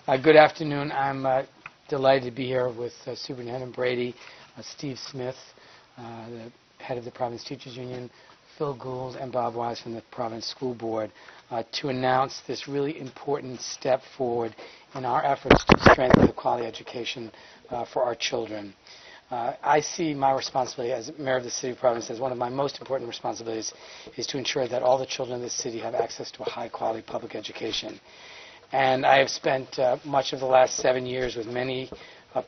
Good afternoon. I'm delighted to be here with Superintendent Brady, Steve Smith, the head of the Providence Teachers Union, Phil Gould, and Bob Wise from the Providence School Board to announce this really important step forward in our efforts to strengthen the quality education for our children. I see my responsibility as mayor of the city of Providence as one of my most important responsibilities is to ensure that all the children of the city have access to a high-quality public education. And I have spent much of the last 7 years with many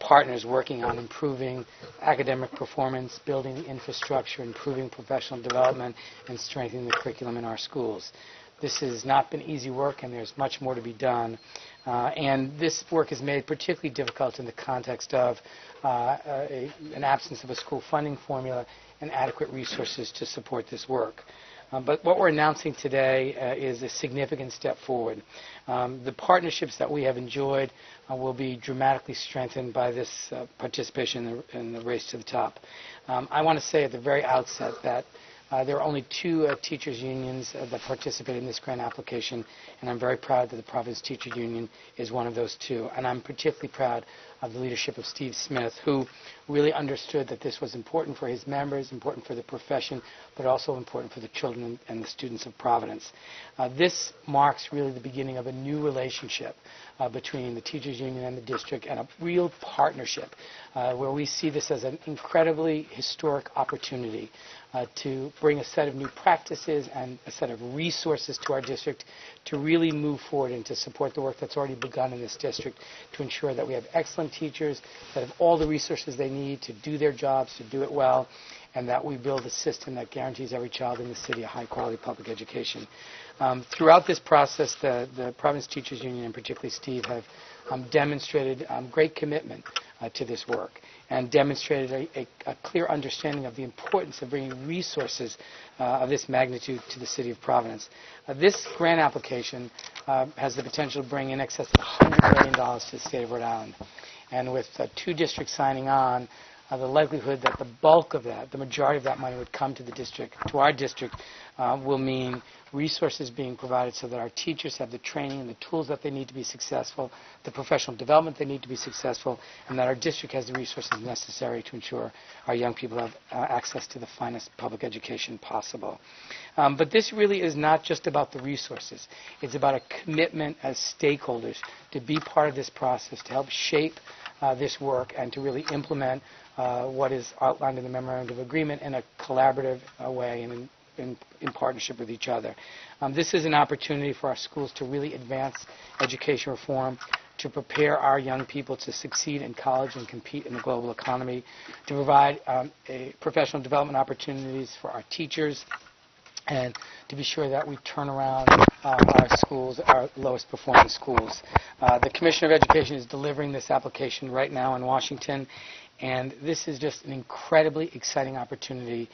partners working on improving academic performance, building the infrastructure, improving professional development, and strengthening the curriculum in our schools. This has not been easy work, and there's much more to be done. And this work is made particularly difficult in the context of an absence of a school funding formula and adequate resources to support this work. But what we're announcing today is a significant step forward. The partnerships that we have enjoyed will be dramatically strengthened by this participation in the race to the top. I want to say at the very outset that there are only two teachers' unions that participate in this grant application, and I'm very proud that the Providence Teachers Union is one of those two. And I'm particularly proud of the leadership of Steve Smith, who really understood that this was important for his members, important for the profession, but also important for the children and the students of Providence. This marks really the beginning of a new relationship between the teachers union and the district, and a real partnership where we see this as an incredibly historic opportunity to bring a set of new practices and a set of resources to our district to really move forward and to support the work that's already begun in this district to ensure that we have excellent teachers that have all the resources they need to do their jobs, to do it well, and that we build a system that guarantees every child in the city a high-quality public education. Throughout this process, the Providence Teachers Union, and particularly Steve, have demonstrated great commitment to this work and demonstrated a clear understanding of the importance of bringing resources of this magnitude to the city of Providence. This grant application has the potential to bring in excess of $100 million to the state of Rhode Island. And with two districts signing on, the likelihood that the bulk of that, the majority of that money would come to the district, to our district, will mean resources being provided so that our teachers have the training and the tools that they need to be successful, the professional development they need to be successful, and that our district has the resources necessary to ensure our young people have access to the finest public education possible. But this really is not just about the resources. It's about a commitment as stakeholders to be part of this process, to help shape this work, and to really implement what is outlined in the Memorandum of Agreement in a collaborative way and in partnership with each other. This is an opportunity for our schools to really advance education reform, to prepare our young people to succeed in college and compete in the global economy, to provide professional development opportunities for our teachers, and to be sure that we turn around our schools, our lowest performing schools. The Commissioner of Education is delivering this application right now in Washington, and this is just an incredibly exciting opportunity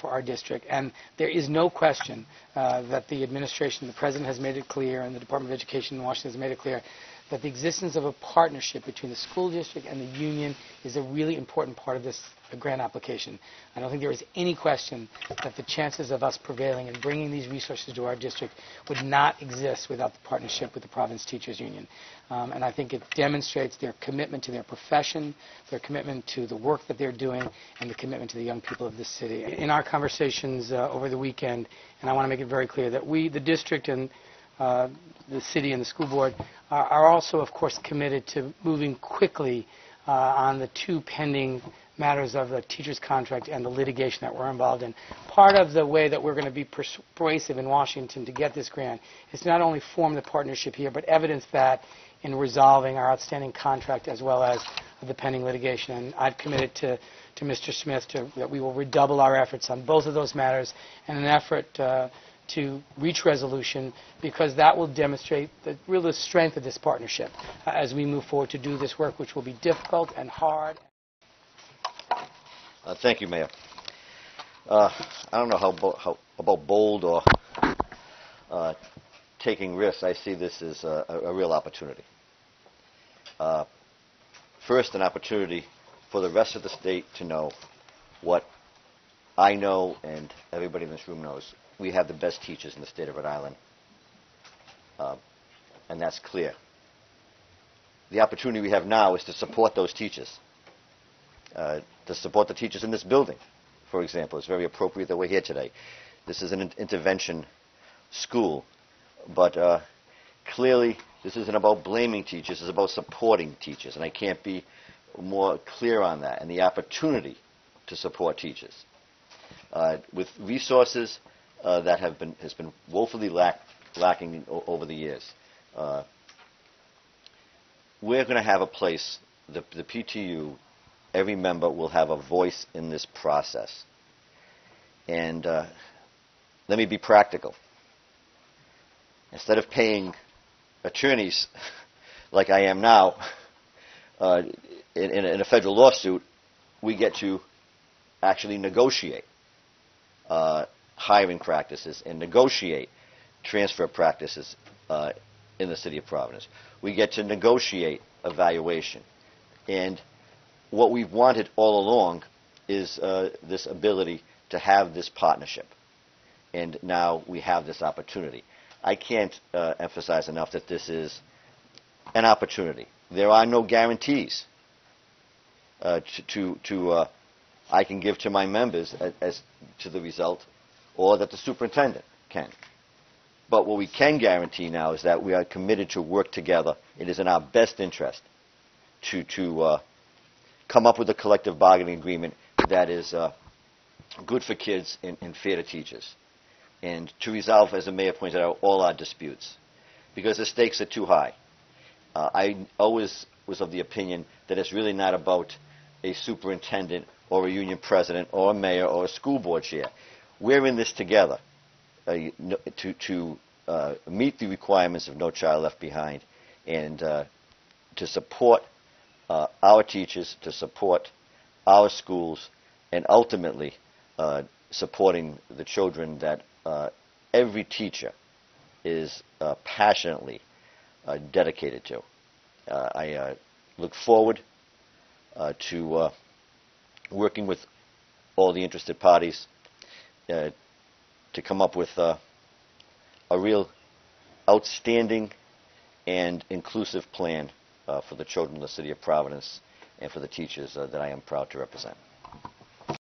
for our district. And there is no question that the administration, the President has made it clear, and the Department of Education in Washington has made it clear, that the existence of a partnership between the school district and the union is a really important part of this grant application. I don't think there is any question that the chances of us prevailing and bringing these resources to our district would not exist without the partnership with the Providence Teachers Union. And I think it demonstrates their commitment to their profession, their commitment to the work that they're doing, and the commitment to the young people of this city. In our conversations over the weekend, and I want to make it very clear that we, the district and the city and the school board, are also, of course, committed to moving quickly on the two pending matters of the teacher's contract and the litigation that we're involved in. Part of the way that we're going to be persuasive in Washington to get this grant is to not only form the partnership here, but evidence that in resolving our outstanding contract as well as the pending litigation. And I've committed to Mr. Smith that we will redouble our efforts on both of those matters in an effort to reach resolution, because that will demonstrate the strength of this partnership as we move forward to do this work, which will be difficult and hard. Thank you, Mayor. I don't know how about bold or taking risks. I see this as a real opportunity. First, an opportunity for the rest of the state to know what I know and everybody in this room knows. We have the best teachers in the state of Rhode Island, and that's clear. the opportunity we have now is to support those teachers, to support the teachers in this building, for example. It's very appropriate that we're here today. This is an intervention school, but clearly this isn't about blaming teachers, it's about supporting teachers, and I can't be more clear on that, and the opportunity to support teachers. With resources that has been woefully lacking over the years. We're going to have a place, the PTU, every member will have a voice in this process. And let me be practical. Instead of paying attorneys like I am now in a federal lawsuit, we get to actually negotiate hiring practices and negotiate transfer practices in the city of Providence. We get to negotiate evaluation. And what we've wanted all along is this ability to have this partnership. And now we have this opportunity. I can't emphasize enough that this is an opportunity. There are no guarantees I can give to my members as to the result, or that the superintendent can. But what we can guarantee now is that we are committed to work together. It is in our best interest to come up with a collective bargaining agreement that is good for kids and fair to teachers, and to resolve, as the mayor pointed out, all our disputes, because the stakes are too high. I always was of the opinion that it's really not about a superintendent or a union president or a mayor or a school board chair. We're in this together to meet the requirements of No Child Left Behind, and to support our teachers, to support our schools, and ultimately supporting the children that every teacher is passionately dedicated to. I look forward to working with all the interested parties to come up with a real outstanding and inclusive plan for the children of the city of Providence and for the teachers that I am proud to represent.